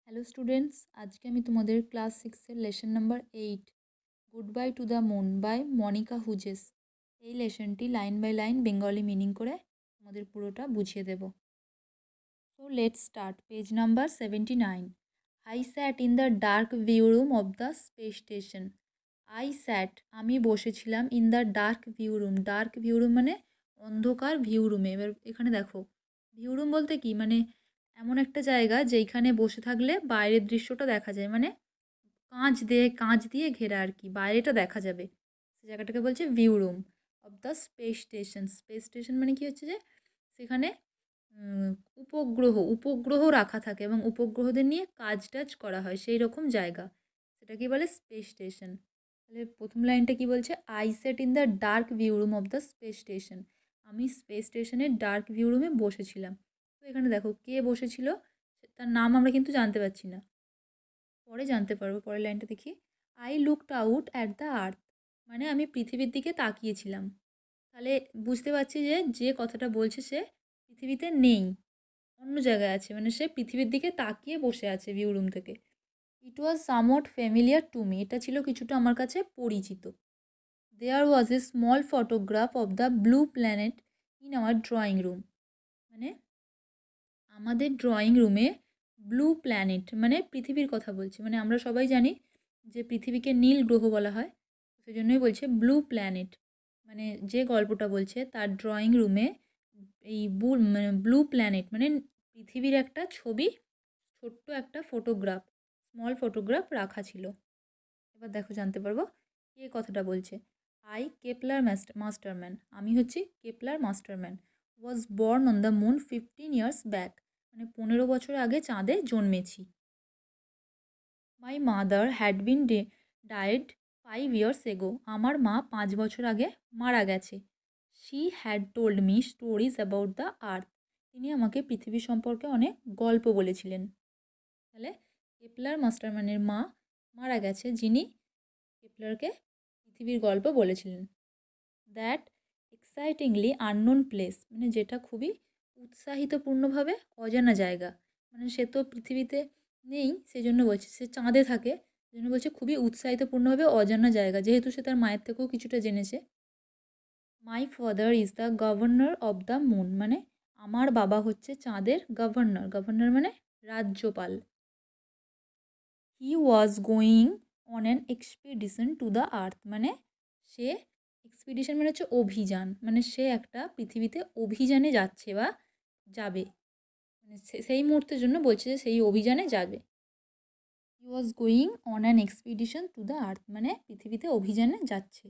Hello students, আজকে আমি তোমাদের ক্লাস 6-এর lesson number 8 good bye to the moon by Monica Hughes এই লেসনটি line by line Bengali meaning করে তোমাদের পুরোটা বুঝিয়ে দেব। So let's start. Page number 79। I sat in the dark view room of the space station. I sat আমি বসেছিলাম, in the dark view room. Dark view room মানে অন্ধকার ভিউ রুমে। এবার এখানে দেখো, ভিউ রুম বলতে কি মানে এমন একটা জায়গা যেইখানে বসে থাকলে বাইরের দৃশ্যটা দেখা যায়, মানে কাঁচ দিয়ে ঘেরা আর কি, বাইরেটা দেখা যাবে। সে জায়গাটাকে বলছে view room of the space station. Space station মানে কি হচ্ছে যে সেখানে উপগ্রহ রাখা থাকে এবং উপগ্রহদের নিয়ে কাজ করা হয়, সেই রকম জায়গা, সেটাকে বলে স্পেস স্টেশন। তাহলে প্রথম লাইনটা কি বলছে? I set in the dark view room of the space station. আমি স্পেস স্টেশনের ডার্ক ভিউ রুমে বসেছিলাম। তো এখানে দেখো কে বসেছিল, তার নাম আমরা কিন্তু জানতে পারছি না, পরে জানতে পারবো। পরের লাইনটা দেখি। I looked out at the earth, মানে আমি পৃথিবীর দিকে তাকিয়েছিলাম। তাহলে বুঝতে পারছি যে যে কথাটা বলছে সে পৃথিবীতে নেই, অন্য জায়গায় আছে, মানে সে পৃথিবীর দিকে তাকিয়ে বসে আছে ভিউ রুম থেকে। It was somewhat familiar to me, এটা ছিল কিছুটা আমার কাছে পরিচিত। There was a small photograph of the blue planet in our drawing room, মানে আমাদের ড্রয়িং রুমে ব্লু প্ল্যানেট মানে পৃথিবীর কথা বলছে। মানে আমরা সবাই জানি যে পৃথিবীকে নীল গ্রহ বলা হয়, সেই জন্যই বলছে ব্লু প্ল্যানেট। মানে যে গল্পটা বলছে তার ড্রয়িং রুমে এই ব্লু প্ল্যানেট মানে পৃথিবীর একটা ছবি, ছোট্ট একটা ফটোগ্রাফ, স্মল ফটোগ্রাফ রাখা ছিল। এবার দেখো জানতে পারবো কে কথাটা বলছে। আই কেপলার মাস্টারম্যান, আমি হচ্ছি Kepler Masterman. Was born on the moon 15 years back, মানে 15 বছর আগে চাঁদে জন্মেছি। My mother had been died 5 years ago, আমার মা 5 বছর আগে মারা গেছে। She had told me stories about the earth, তিনি আমাকে পৃথিবী সম্পর্কে অনেক গল্প বলেছিলেন। তাহলে কেপলার মাস্টারম্যানের মা মারা গেছে, যিনি কেপলারকে পৃথিবীর গল্প বলেছিলেন। দ্যাট এক্সাইটিংলি আননোন প্লেস, মানে যেটা খুবই উৎসাহিতপূর্ণভাবে অজানা জায়গা, মানে সে তো পৃথিবীতে নেই, সেই জন্য বলছে সে চাঁদে থাকে, সেই জন্য বলছে খুবই উৎসাহিতপূর্ণভাবে অজানা জায়গা, যেহেতু সে তার মায়ের থেকেও কিছুটা জেনেছে। My father is the governor of the moon, মানে আমার বাবা হচ্ছে চাঁদের গভর্নর। গভর্নর মানে রাজ্যপাল। He was going on an expedition to the earth, মানে সে এক্সপিডিশন মানে হচ্ছে অভিযান, মানে সে একটা পৃথিবীতে অভিযানে যাচ্ছে বা যাবে, মানে সেই মুহূর্তের জন্য বলছে যে সেই অভিযানে যাবে। He was going on an expedition to the earth, মানে পৃথিবীতে অভিযানে যাচ্ছে।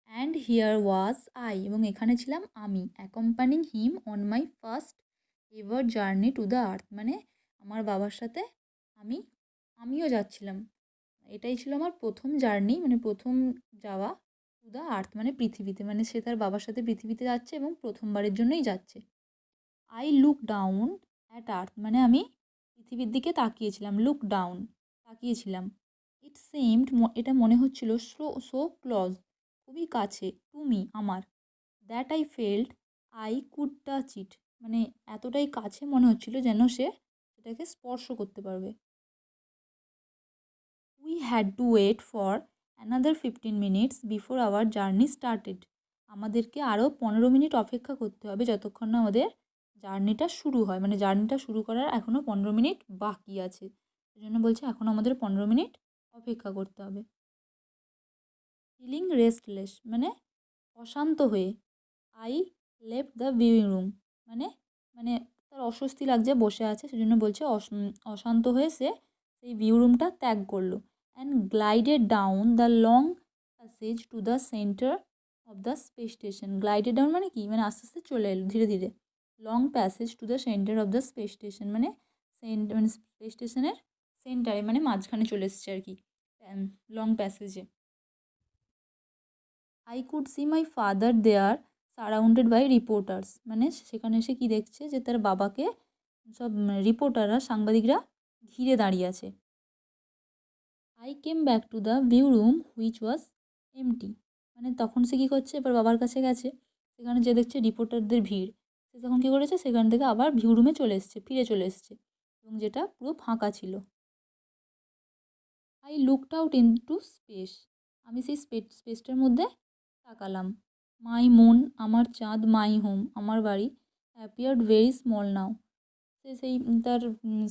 অ্যান্ড হিয়ার ওয়াজ আই, এবং এখানে ছিলাম আমি, accompanying him on my first ever journey to the earth, মানে আমার বাবার সাথে আমিও যাচ্ছিলাম। এটাই ছিল আমার প্রথম জার্নি, মানে প্রথম যাওয়া টু দ্য আর্থ, মানে পৃথিবীতে, মানে সে তার বাবার সাথে পৃথিবীতে যাচ্ছে এবং প্রথমবারের জন্যই যাচ্ছে। আই লুক ডাউন অ্যাট আর্থ, মানে আমি পৃথিবীর দিকে তাকিয়েছিলাম। Look down, তাকিয়েছিলাম। ইট সেমড, এটা মনে হচ্ছিল সো ক্লজ, খুবই কাছে, টু মি আমার। That I felt I could touch it, মানে এতটাই কাছে মনে হচ্ছিল যেন সে সেটাকে স্পর্শ করতে পারবে। We had to wait for another 15 minutes before our journey started, আমাদেরকে আরও 15 মিনিট অপেক্ষা করতে হবে যতক্ষণ না আমাদের জার্নিটা শুরু হয়, মানে জার্নিটা শুরু করার এখনও 15 মিনিট বাকি আছে, সেই জন্য বলছে এখন আমাদের 15 মিনিট অপেক্ষা করতে হবে। ফিলিং রেস্টলেস, মানে অশান্ত হয়ে। I left the viewing room, মানে মানে তার অস্বস্তি লাগছে, বসে আছে, সেজন্য বলছে অশান্ত হয়ে সে সেই ভিউ রুমটা ত্যাগ করলো। And glided down the long passage to the centre of the space station. Glided down মানে কি, মানে আস্তে আস্তে চলে এলো ধীরে ধীরে। Long passage to the centre of the space station, মানে মানে স্পেস স্টেশনের সেন্টারে, মানে মাঝখানে চলে এসছে আর কি, লং প্যাসেজে। I could see my father there surrounded by reporters, মানে সেখানে এসে কী দেখছে যে তার বাবাকে সব রিপোর্টাররা, সাংবাদিকরা ঘিরে দাঁড়িয়ে আছে। I came back to the view room which was empty, মানে তখন সে কী করছে, এবার বাবার কাছে গেছে, সেখানে যে দেখছে রিপোর্টারদের ভিড়, সে তখন কী করেছে, সেখান থেকে আবার ভিউ রুমে চলে এসছে, ফিরে চলে এসছে, এবং যেটা পুরো ফাঁকা ছিল। I looked out into space, আমি সেই স্পেসটার মধ্যে তাকালাম। মাই মুন, আমার চাঁদ, মাই হোম, আমার বাড়ি, অ্যাপিয়ার্ড ভেরি স্মল নাও, সে সেই তার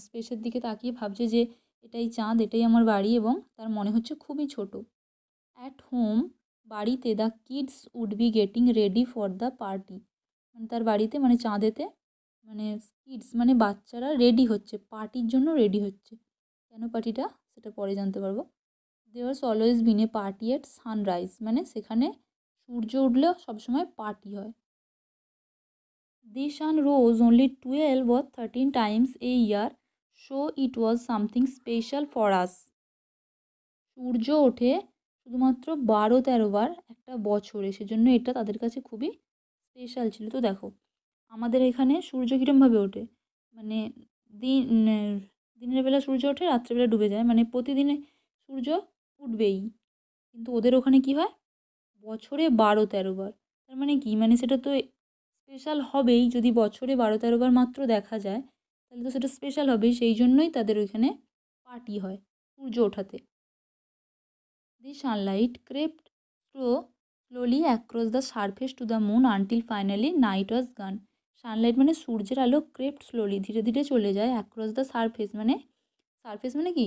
স্পেসের দিকে তাকিয়ে ভাবছে যে এটাই চাঁদ, এটাই আমার বাড়ি, এবং তার মনে হচ্ছে খুবই ছোট। অ্যাট হোম, বাড়িতে, the kids would be getting ready for the party, মানে তার বাড়িতে মানে চাঁদেতে মানে কিডস মানে বাচ্চারা রেডি হচ্ছে, পার্টির জন্য রেডি হচ্ছে। কেন পার্টিটা সেটা পরে জানতে পারবো। There's always been a party at sunrise, মানে সেখানে সূর্য উঠলেও সবসময় পার্টি হয়। The sun rose only 12 or 13 times a year, so it was something special for us. সূর্য ওঠে শুধুমাত্র 12-13 বার একটা বছরে, সেজন্য এটা তাদের কাছে খুবই স্পেশাল ছিল। তো দেখো আমাদের এখানে সূর্য কীরমভাবে ওঠে, মানে দিন দিনের বেলা সূর্য ওঠে, রাত্রেবেলা ডুবে যায়, মানে প্রতিদিনে সূর্য উঠবেই। কিন্তু ওদের ওখানে কি হয়, বছরে 12-13 বার। তার মানে কি, মানে সেটা তো স্পেশাল হবেই, যদি বছরে 12-13 বার মাত্র দেখা যায় তাহলে তো সেটা স্পেশাল হবেই, সেই জন্যই তাদের ওইখানে পার্টি হয় সূর্য ওঠাতে। The sunlight crept slowly across the surface to the moon until finally night was gone. Sunlight মানে সূর্যের আলো, ক্রেপ্ট স্লোলি ধীরে ধীরে চলে যায়, অ্যাক্রস দ্য সারফেস মানে সারফেস মানে কি,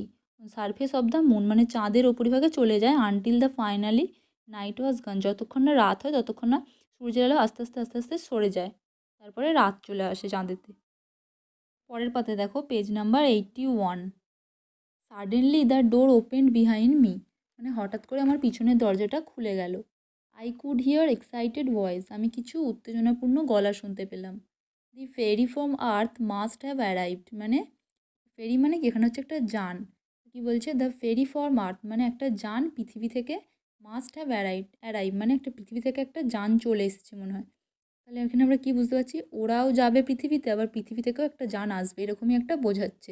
সারফেস অফ দ্য মুন মানে চাঁদের ওপরিভাগে চলে যায়, until the finally night was গান, যতক্ষণ না রাত হয় ততক্ষণ না সূর্যের আলো আস্তে আস্তে আস্তে আস্তে সরে যায়, তারপরে রাত চলে আসে চাঁদেতে। পরের পাতে দেখো page number 81। Suddenly the door opened behind me, মানে হঠাৎ করে আমার পিছনের দরজাটা খুলে গেল। I could hear excited voice, আমি কিছু উত্তেজনাপূর্ণ গলা শুনতে পেলাম। The ferry from earth must have arrived, মানে ফেরি মানে কি, এখানে হচ্ছে একটা যান। কি বলছে, দ্য ফেরি ফ্রম আর্থ মানে একটা যান পৃথিবী থেকে, মাস্ট হ্যাভ অ্যারাইভ মানে একটা পৃথিবী থেকে একটা যান চলে এসেছে মনে হয়। তাহলে এখানে আমরা কি বুঝতে পারছি, ওরাও যাবে পৃথিবীতে, আবার পৃথিবী থেকেও একটা যান আসবে, এরকমই একটা বোঝাচ্ছে।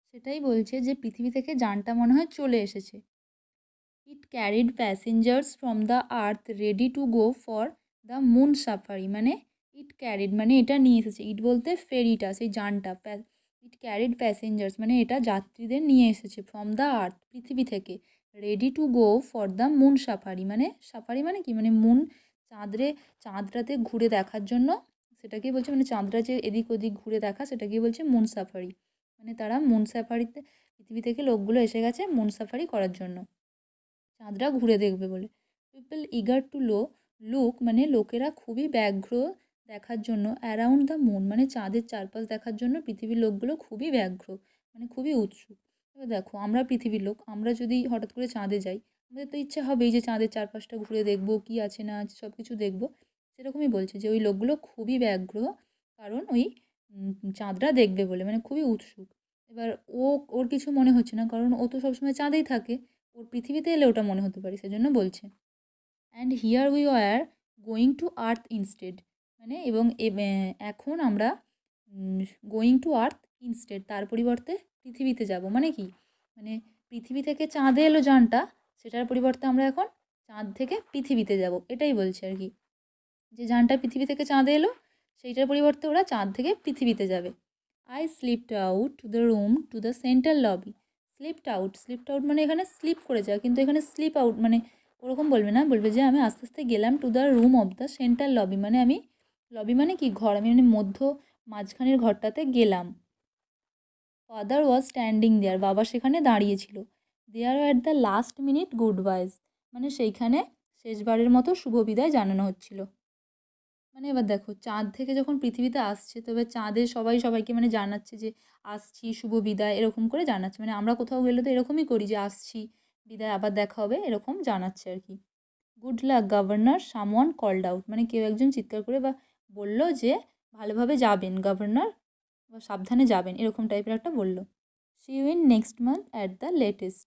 সেটাই বলছে যে পৃথিবী থেকে যানটা মনে হয় চলে এসেছে। It carried passengers from the earth ready to go for the moon safari, মানে ইট ক্যারিড মানে এটা নিয়ে এসেছে, ইট বলতে ফেরিটা সেই যানটা, ইট ক্যারিড প্যাসেঞ্জার্স মানে এটা যাত্রীদের নিয়ে এসেছে, ফ্রম দ্য আর্থ পৃথিবী থেকে, ready to go for the moon safari, মানে সাফারি মানে কি, মানে মুন চাঁদটাতে ঘুরে দেখার জন্য, সেটাকেই বলছে, মানে চাঁদটা যে এদিক ওদিক ঘুরে দেখা সেটাকেই বলছে মুন সাফারি, মানে তারা মুন সাফারিতে পৃথিবী থেকে লোকগুলো এসে গেছে মুন সাফারি করার জন্য, চাঁদরা ঘুরে দেখবে বলে। পিপল ইগার টু লুক মানে লোকেরা খুবই ব্যগ্র দেখার জন্য, অ্যারাউন্ড দ্য মুন মানে চাঁদের চারপাশ দেখার জন্য পৃথিবীর লোকগুলো খুবই ব্যগ্র মানে খুবই উৎসুক। এবার দেখো আমরা পৃথিবীর লোক, আমরা যদি হঠাৎ করে চাঁদে যাই আমাদের তো ইচ্ছা হবেই যে চাঁদের চারপাশটা ঘুরে দেখবো, কী আছে না আছে সব কিছু দেখবো। সেরকমই বলছে যে ওই লোকগুলো খুবই ব্যগ্র, কারণ ওই চাঁদরা দেখবে বলে, মানে খুবই উৎসুক। এবার ওর কিছু মনে হচ্ছে না, কারণ ও তো সবসময় চাঁদেই থাকে, ওর পৃথিবীতে এলে ওটা মনে হতে পারে, সেজন্য বলছে। And here we are going to earth instead, মানে এবং এখন আমরা গোয়িং টু আর্থ ইনস্টেড তার পরিবর্তে পৃথিবীতে যাব, মানে কি, মানে পৃথিবী থেকে চাঁদে এলো যানটা, সেটার পরিবর্তে আমরা এখন চাঁদ থেকে পৃথিবীতে যাব, এটাই বলছে আর কি, যে যানটা পৃথিবী থেকে চাঁদে এলো সেইটার পরিবর্তে ওরা চাঁদ থেকে পৃথিবীতে যাবে। I slipped out to the room to the central lobby. Slipped out মানে এখানে স্লিপ করে যাওয়া, কিন্তু এখানে স্লিপ আউট মানে ওরকম বলবে না, বলবে যে আমি আস্তে আস্তে গেলাম to the room of the central lobby, মানে আমি লবি মানে কি ঘর, আমি মানে মাঝখানের ঘরটাতে গেলাম। ফাদার ওয়াজ স্ট্যান্ডিং দেয়ার, বাবা সেখানে দাঁড়িয়েছিল। There at the last minute goodbyes, মানে সেইখানে শেষবারের মতো শুভ বিদায় জানানো হচ্ছিল। মানে এবার দেখো চাঁদ থেকে যখন পৃথিবীতে আসছে, তবে চাঁদে সবাই সবাইকে মানে জানাচ্ছে যে আসছি, শুভ বিদায়, এরকম করে জানাচ্ছে, মানে আমরা কোথাও গেলে তো এরকমই করি যে আসছি, বিদায়, আবার দেখা হবে, এরকম জানাচ্ছে আর কি। Good luck governor, someone called out, মানে কেউ একজন চিৎকার করে বা বললো যে ভালোভাবে যাবেন গভর্নর, বা সাবধানে যাবেন, এরকম টাইপের একটা বললো। See you in next month at the latest,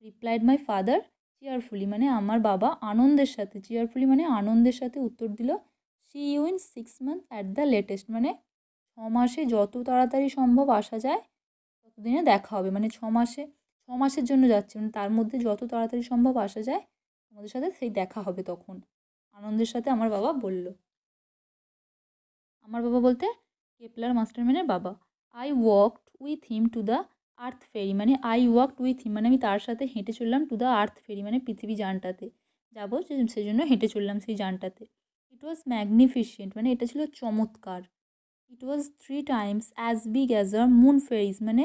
replied my father cheerfully, মানে আমার বাবা আনন্দের সাথে, চিয়ারফুলি মানে আনন্দের সাথে উত্তর দিল। See you in 6 month at the latest, মানে 6 মাসে যত তাড়াতাড়ি সম্ভব আসা যায় ততদিনে দেখা হবে, মানে 6 মাসের জন্য যাচ্ছে, মানে তার মধ্যে যত তাড়াতাড়ি সম্ভব আসা যায় আমাদের সাথে সেই দেখা হবে তখন, আনন্দের সাথে আমার বাবা বলল। আমার বাবা বলতে কেপলার মাস্টারম্যানের বাবা। I walked with him to the earth ferry মানে আই ওয়াকড উইথ হিম মানে আমি তার সাথে হেঁটে চললাম টু দ্য আর্থ ফেরি মানে পৃথিবী যানটাতে যাবো, সেজন্য হেঁটে চললাম সেই যানটাতে। ইট ওয়াজ ম্যাগনিফিসেন্ট মানে এটা ছিল চমৎকার। It was 3 times as big as a moon ferries মানে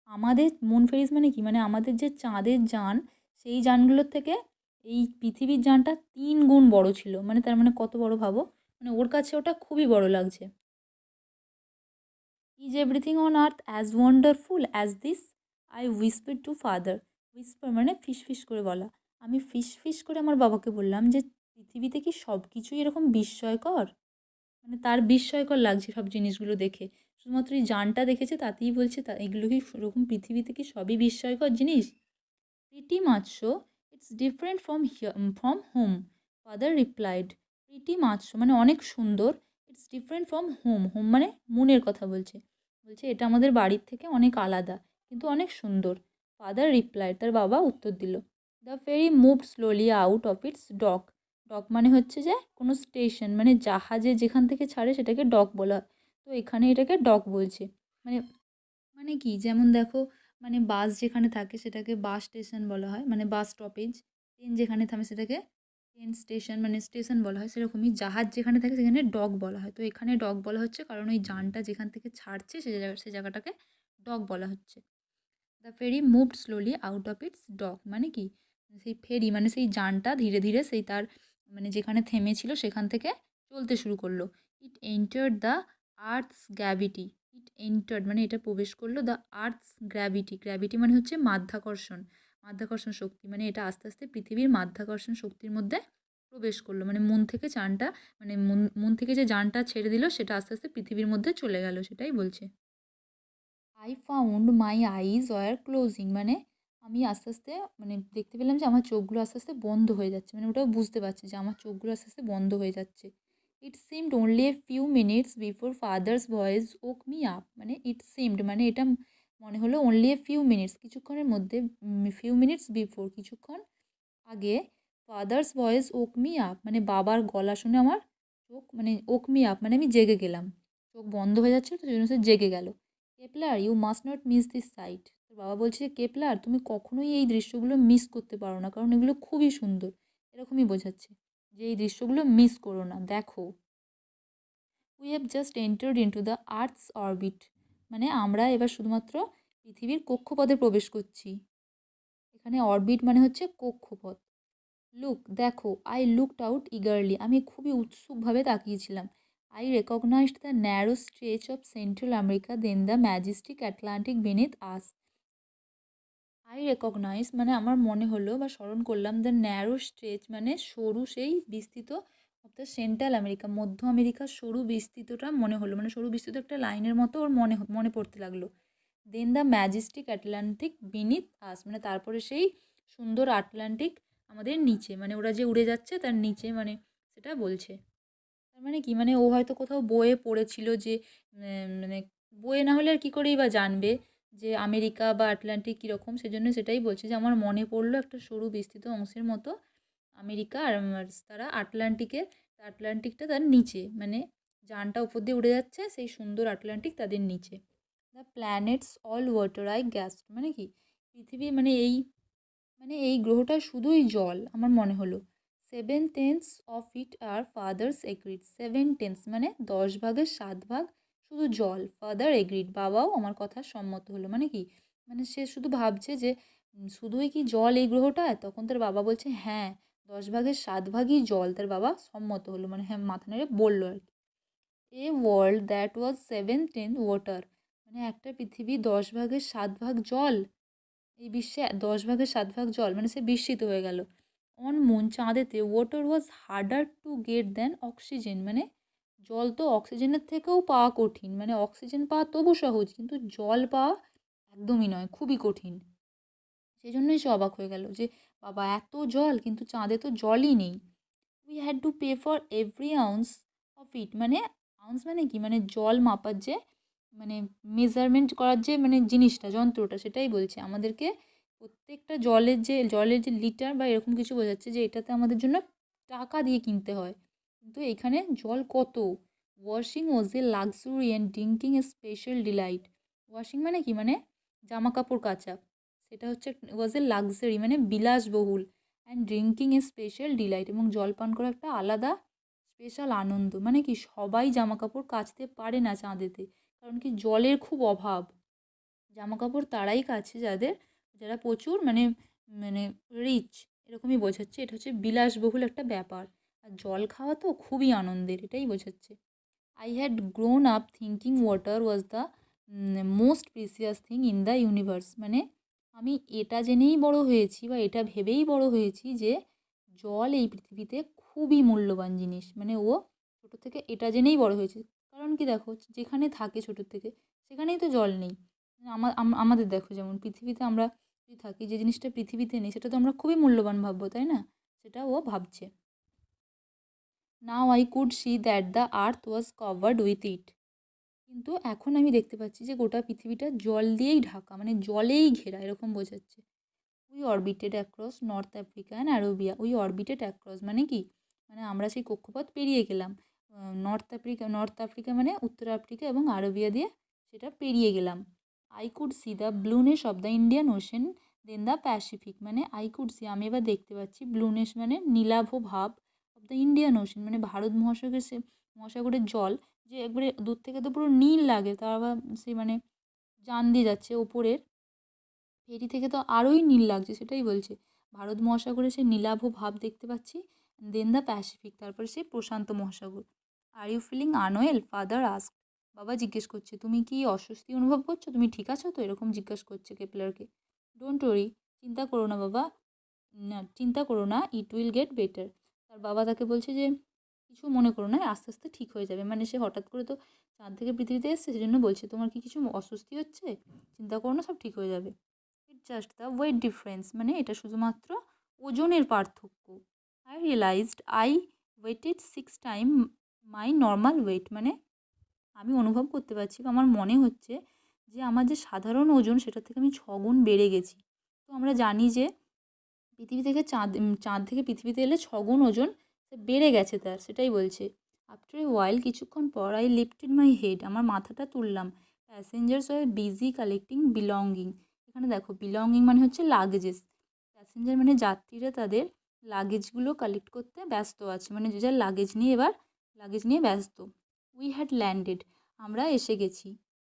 আমাদের মুন ফেরিজ মানে কি, মানে আমাদের যে চাঁদের যান সেই যানগুলোর থেকে এই পৃথিবীর যানটা 3 গুণ বড় ছিল। মানে তার মানে কত বড় ভাবো, মানে ওর কাছে ওটা খুবই বড় লাগছে। Is everything on earth as wonderful as this, I whisper to father. Whisper মানে ফিস ফিস করে বলা। আমি ফিস ফিস করে আমার বাবাকে বললাম যে পৃথিবীতে কি সব কিছুই এরকম বিস্ময়কর, মানে তার বিস্ময়কর লাগছে সব জিনিসগুলো দেখে। শুধুমাত্র এই যানটা দেখেছে তাতেই বলছে তা এগুলো কি সেরকম পৃথিবীতে কি সবই বিস্ময়কর জিনিস। Pretty much so, it's different from home, father replied. Pretty much so মানে অনেক সুন্দর, it's different from home, home মানে মনের কথা বলছে, বলছে এটা আমাদের বাড়ির থেকে অনেক আলাদা কিন্তু অনেক সুন্দর। ফাদার রিপ্লাইড তার বাবা উত্তর দিল। The ferry moved slowly out of its dock. Dock মানে হচ্ছে যে কোনো স্টেশন, মানে জাহাজে যেখান থেকে ছাড়ে সেটাকে ডক বলা হয়। তো এখানে এটাকে ডক বলছে। মানে মানে কি, যেমন দেখো মানে বাস যেখানে থাকে সেটাকে বাস স্টেশন বলা হয়, মানে বাস স্টপেজ। ট্রেন যেখানে থামে সেটাকে ট্রেন স্টেশন মানে স্টেশন বলা হয়, সেরকমই জাহাজ যেখানে থাকে সেখানে ডক বলা হয়। তো এখানে ডক বলা হচ্ছে কারণ ওই যানটা যেখান থেকে ছাড়ছে সেই জায়গাটাকে ডক বলা হচ্ছে। The ferry moved slowly out of its dock মানে কি, সেই ফেরি মানে সেই যানটা ধীরে ধীরে সেই তার মানে যেখানে থেমেছিল সেখান থেকে চলতে শুরু করলো। It entered the earth's gravity. It entered মানে এটা প্রবেশ করলো দ্য আর্থস গ্র্যাভিটি। গ্র্যাভিটি মানে হচ্ছে মাধ্যাকর্ষণ, মাধ্যাকর্ষণ শক্তি, মানে এটা আস্তে আস্তে পৃথিবীর মাধ্যাকর্ষণ শক্তির মধ্যে প্রবেশ করলো। মানে মন থেকে যানটা মানে মন থেকে যে যানটা ছেড়ে দিল সেটা আস্তে আস্তে পৃথিবীর মধ্যে চলে গেল, সেটাই বলছে। I found my eyes were closing মানে আমি আস্তে আস্তে মানে দেখতে পেলাম যে আমার চোখগুলো আস্তে আস্তে বন্ধ হয়ে যাচ্ছে, মানে ওটাও বুঝতে পারছি যে আমার চোখগুলো আস্তে আস্তে বন্ধ হয়ে যাচ্ছে। It seemed only a few minutes before father's voice woke me up মানে ইট সিমড মানে এটা মনে হলো অনলি এ ফিউ মিনিটস কিছুক্ষণের মধ্যে, ফিউ মিনিটস বিফোর কিছুক্ষণ আগে, father's voice woke me up মানে বাবার গলা শুনে আমার চোখ মানে ওক মি আপ মানে আমি জেগে গেলাম, চোখ বন্ধ হয়ে যাচ্ছিল তো সেই জন্য সে জেগে গেল। Kepler you must not miss this sight. তোর বাবা বলছে যে কেপলার তুমি কখনোই এই দৃশ্যগুলো মিস করতে পারো না কারণ এগুলো খুবই সুন্দর, এরকমই বোঝাচ্ছে যে এই দৃশ্যগুলো মিস করো না, দেখো। We have just entered into the earths orbit মানে আমরা এবার শুধুমাত্র পৃথিবীর কক্ষপথে প্রবেশ করছি। এখানে অরবিট মানে হচ্ছে কক্ষপথ। লুক দেখো, আই লুকড আউট ইগারলি আমি খুবই উৎসুকভাবে তাকিয়েছিলাম। I recognised the narrow stretch of central America then the majestic Atlantic beneath us. I recognise মানে আমার মনে হলো বা স্মরণ করলাম, দ্য ন্যারো স্ট্রেচ মানে সরু সেই বিস্তৃত অফ দ্য সেন্ট্রাল আমেরিকা মধ্য আমেরিকার সরু বিস্তৃতটা মনে হলো, মানে সরু বিস্তৃত একটা লাইনের মতো ওর মনে মনে পড়তে লাগলো। দেন দ্য ম্যাজেস্টিক অ্যাটলান্টিক বিনিথ আস মানে তারপরে সেই সুন্দর আটলান্টিক আমাদের নিচে, মানে ওরা যে উড়ে যাচ্ছে তার নিচে, মানে সেটা বলছে। তার মানে কি, মানে ও হয়তো কোথাও বইয়ে পড়েছিল যে মানে বইয়ে না হলে আর কী করেই বা জানবে যে আমেরিকা বা আটলান্টিক কীরকম, সেজন্য সেটাই বলছে যে আমার মনে পড়লো একটা সরু বিস্তৃত অংশের মতো আমেরিকা আর তারা আটলান্টিকের, আটলান্টিকটা তার নিচে, মানে যানটা উপর দিয়ে উড়ে যাচ্ছে সেই সুন্দর আটলান্টিক তাদের নিচে। The planets all water I gas মানে কি, পৃথিবী মানে এই গ্রহটা শুধুই জল আমার মনে হলো। 7/10 of it are father's agreed 7/10 মানে 10/7 শুধু জল, ফাদার এগ্রিড বাবাও আমার কথা সম্মত হলো। মানে কি, মানে সে শুধু ভাবছে যে শুধুই কি জল এই গ্রহটায়, তখন তার বাবা বলছে হ্যাঁ 10/7 জল, তার বাবা সম্মত হলো মানে হ্যাঁ মাথা নেড়ে বললো আর কি। A world that was 7/10 water মানে একটা পৃথিবী 10/7 জল, এই বিশ্বে 10/7 জল, মানে সে বিস্মিত হয়ে গেল। অন মুন চাঁদেতে water was harder to get than oxygen মানে জল তো অক্সিজেনের থেকেও পাওয়া কঠিন, মানে অক্সিজেন পাওয়া তবু সহজ কিন্তু জল পাওয়া একদমই নয়, খুবই কঠিন। সেই জন্যই সে অবাক হয়ে গেল যে বাবা এত জল কিন্তু চাঁদে তো জলই নেই। We had to pay for every ounce of it মানে আউন্স মানে কি, মানে জল মাপার যে মানে মেজারমেন্ট করার যে মানে জিনিসটা যন্ত্রটা সেটাই বলছে আমাদেরকে, প্রত্যেকটা জলের যে লিটার বা এরকম কিছু বোঝাচ্ছে যে এটাতে আমাদের জন্য টাকা দিয়ে কিনতে হয়, কিন্তু এখানে জল কত। Washing was a luxury and drinking a special delight. Washing মানে কি, মানে জামা কাপড় কাচা, সেটা হচ্ছে ওয়াজ এ লাক্সারি মানে বিলাসবহুল, and drinking a special delight, এবং জল পান করা একটা আলাদা স্পেশাল আনন্দ। মানে কি সবাই জামা কাপড় কাচতে পারে না চাঁদেতে, কারণ কি জলের খুব অভাব। জামা কাপড় তারাই কাছে যারা প্রচুর মানে মানে রিচ, এরকমই বোঝাচ্ছে। এটা হচ্ছে বিলাসবহুল একটা ব্যাপার। আর জল খাওয়া তো খুবই আনন্দের, এটাই বোঝাচ্ছে। I had grown up thinking water was the most precious thing in the universe, মানে আমি এটা জেনেই বড় হয়েছি বা এটা ভেবেই বড় হয়েছি যে জল এই পৃথিবীতে খুবই মূল্যবান জিনিস। মানে ও ছোটো থেকে এটা জেনেই বড় হয়েছে। কারণ কি দেখো, যেখানে থাকে ছোটোর থেকে সেখানেই তো জল নেই। আমাদের দেখো, যেমন পৃথিবীতে আমরা যদি থাকি, যে জিনিসটা পৃথিবীতে নেই সেটা তো আমরা খুবই মূল্যবান ভাববো, তাই না? সেটা ও ভাবছে। Now I could see that the earth was covered with it, কিন্তু এখন আমি দেখতে পাচ্ছি যে গোটা পৃথিবীটা জল দিয়েই ঢাকা, মানে জলেই ঘেরা, এরকম বোঝাচ্ছে। We orbited across North Africa and Arabia. We orbited across মানে কি, মানে আমরা সেই কক্ষপথ পেরিয়ে গেলাম। নর্থ আফ্রিকা মানে উত্তর আফ্রিকা এবং আরবিয়া দিয়ে সেটা পেরিয়ে গেলাম। I could see the blueness of the Indian Ocean then the Pacific, মানে আই কুড সি আমি এবার দেখতে পাচ্ছি, ব্লুনেস মানে নীলাভ ভাব, অফ দ্য ইন্ডিয়ান ওশেন মানে ভারত মহাসাগরের জল, যে একবারে দূর থেকে তো পুরো নীল লাগে, তার আবার সেই মানে জান দিয়ে যাচ্ছে ওপরের ফেরি থেকে তো আরোই নীল লাগছে, সেটাই বলছে। ভারত মহাসাগরে সেই নীলাভ ভাব দেখতে পাচ্ছি। দেন দ্য প্যাসিফিক, তারপরে সেই প্রশান্ত মহাসাগর। Are you feeling unwell, father ask, বাবা জিজ্ঞেস করছে তুমি কি অস্বস্তি অনুভব করছো, তুমি ঠিক আছো তো, এরকম জিজ্ঞেস করছে কেপলারকে। ডোন্ট ওরি, চিন্তা করো না বাবা, না চিন্তা করো না, ইট উইল গেট বেটার। তার বাবা তাকে বলছে যে কিছু মনে করো না, আস্তে আস্তে ঠিক হয়ে যাবে। মানে সে হঠাৎ করে তো চাঁদ থেকে পৃথিবীতে এসছে, সেজন্য বলছে তোমার কি কিছু অস্বস্তি হচ্ছে, চিন্তা করো না, সব ঠিক হয়ে যাবে। It just the weight difference, মানে এটা শুধুমাত্র ওজনের পার্থক্য। I realised I weighed 6 time my normal weight, মানে আমি অনুভব করতে পারছি বা আমার মনে হচ্ছে যে আমার যে সাধারণ ওজন সেটা থেকে আমি 6 গুণ বেড়ে গেছি। তো আমরা জানি যে পৃথিবী থেকে চাঁদ থেকে পৃথিবীতে এলে 6 গুণ ওজন বেড়ে গেছে তার, সেটাই বলছে। আফটার এ ওয়াইল, কিছুক্ষণ পর, আই লিফটেড মাই হেড, আমার মাথাটা তুললাম। Passengers were busy collecting belonging, এখানে দেখো বিলঙ্গিং মানে হচ্ছে লাগেজেস, প্যাসেঞ্জার মানে যাত্রীরা তাদের লাগেজগুলো কালেক্ট করতে ব্যস্ত আছে, মানে যে যার লাগেজ নিয়ে ব্যস্ত। উই হ্যাড ল্যান্ডেড, আমরা এসে গেছি,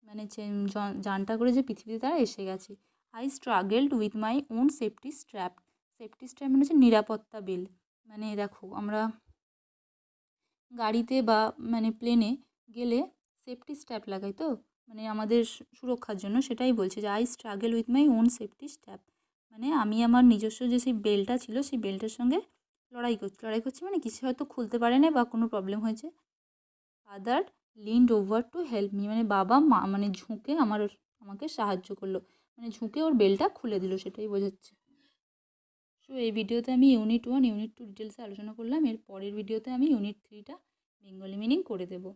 মানে যানটা করে যে পৃথিবীতে তারা এসে গেছে। I struggled with my own safety strap, safety strap মানে হচ্ছে নিরাপত্তা বেল। মানে দেখো আমরা গাড়িতে বা মানে প্লেনে গেলে সেফটি স্ট্র্যাপ লাগাই তো, মানে আমাদের সুরক্ষার জন্য, সেটাই বলছে যে I struggle with my own safety strap, মানে আমি আমার নিজস্ব যে সেই বেলটা ছিল সেই বেল্টের সঙ্গে লড়াই করছি মানে কিছু হয়তো খুলতে পারে না বা কোনো প্রবলেম হয়েছে। Father leaned over to help me, মানে বাবা মানে ঝুঁকে আমাকে সাহায্য করলো, মানে ঝুঁকে ওর বেলটা খুলে দিল, সেটাই বোঝাচ্ছে। সো এই ভিডিওতে আমি ইউনিট 1 ইউনিট 2 ডিটেলসে আলোচনা করলাম। এর পরের ভিডিওতে আমি ইউনিট 3টা বেঙ্গলি মিনিং করে দেবো।